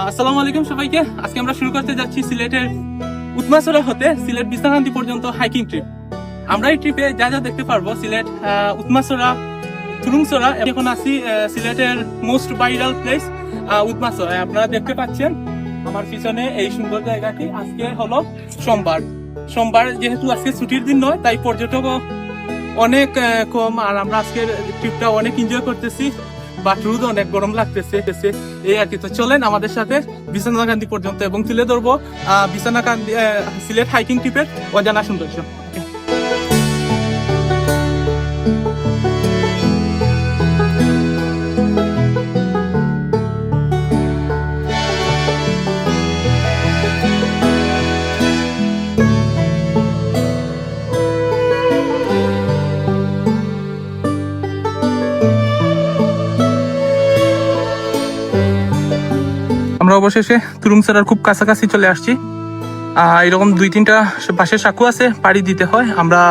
আসসালামু আলাইকুম সবাইকে। আজকে আমরা শুরু করতে যাচ্ছি সিলেটের উৎমাছড়া হতে সিলেট বিছনাকান্দি পর্যন্ত হাইকিং ট্রিপ। আমরা এই ট্রিপে যা যা দেখতে পারবো সিলেট উৎমাছড়া, তুরুংছড়া, এখন আছি সিলেটের মোস্ট ভাইরাল প্লেস উৎমাছড়ায়। আপনারা দেখতে পাচ্ছেন আমার পিছনে এই সুন্দর জায়গাটি। আজকে হলো সোমবার, যেহেতু আজকে ছুটির দিন নয় তাই পর্যটক অনেক কম, আর আমরা আজকের ট্রিপটা অনেক এনজয় করতেছি, বাট রোদ অনেক গরম লাগতেছে এই আর কি। তো চলেন আমাদের সাথে বিছনাকান্দি পর্যন্ত এবং তুলে ধরবো বিছনাকান্দি সিলেট হাইকিং ট্রিপের অজানা সৌন্দর্য। আমরা অবশেষে তুরুংছড়ার খুব কাছাকাছি চলে আসছি। এরকম 2-3টা বাঁশের সাঁকো আছে, পাড়ি দিতে হয়। আমরা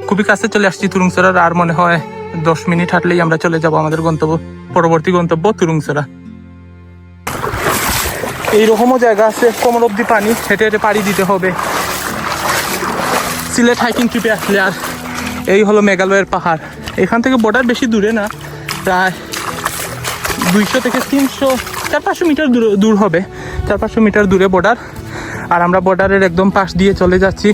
খুবই কাছে চলে আসছি তুরুংছড়ার, আর মনে হয় 10 মিনিট হাঁটলেই আমরা চলে যাব আমাদের পরবর্তী গন্তব্য তুরুংছড়া। এইরকমও জায়গা আছে, কোমর অব্দি পানি, হেঁটে হেঁটে পাড়ি দিতে হবে সিলেট হাইকিং ট্রিপে আসলে। আর এই হলো মেঘালয়ের পাহাড়। এখান থেকে বর্ডার বেশি দূরে না, প্রায় 200 থেকে 400-500 মিটার দূর হবে, 400-500 মিটার দূরে বর্ডার। আর আমরা বর্ডারের একদম পাশ দিয়ে চলে যাচ্ছি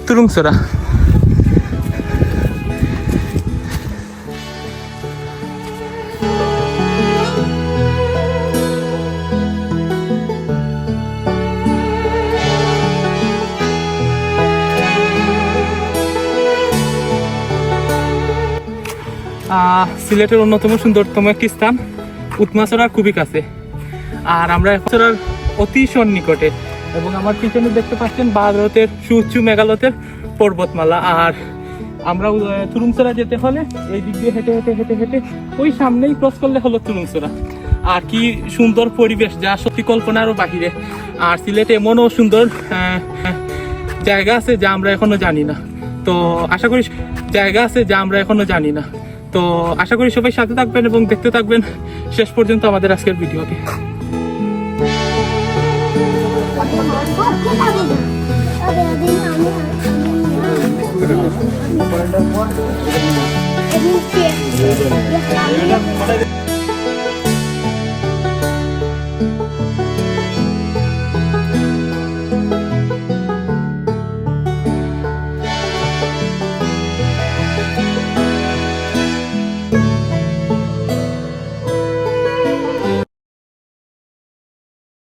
তুরুংছড়া। সিলেটের অন্যতম সুন্দরতম একটি স্থান, উৎমাছড়ার খুবই কাছে। আর আমরা এখন অতি সন্নিকটে, এবং আমার পিছনে দেখতে পাচ্ছেন ভারতের সুউচ্চ মেঘালয়ের পর্বতমালা। আর আমরা তুরুংছড়া যেতে হলে এই দিক দিয়ে হেঁটে হেঁটে হেঁটে হেঁটে ওই সামনেই ক্রস করলে হলো তুরুংছড়া। আর কি সুন্দর পরিবেশ, যা সত্যি কল্পনারও বাহিরে। আর সিলেটে এমনও সুন্দর জায়গা আছে যা আমরা এখনো জানি না। তো আশা করি সবাই সাথে থাকবেন এবং দেখতে থাকবেন শেষ পর্যন্ত আমাদের আজকের ভিডিওটি।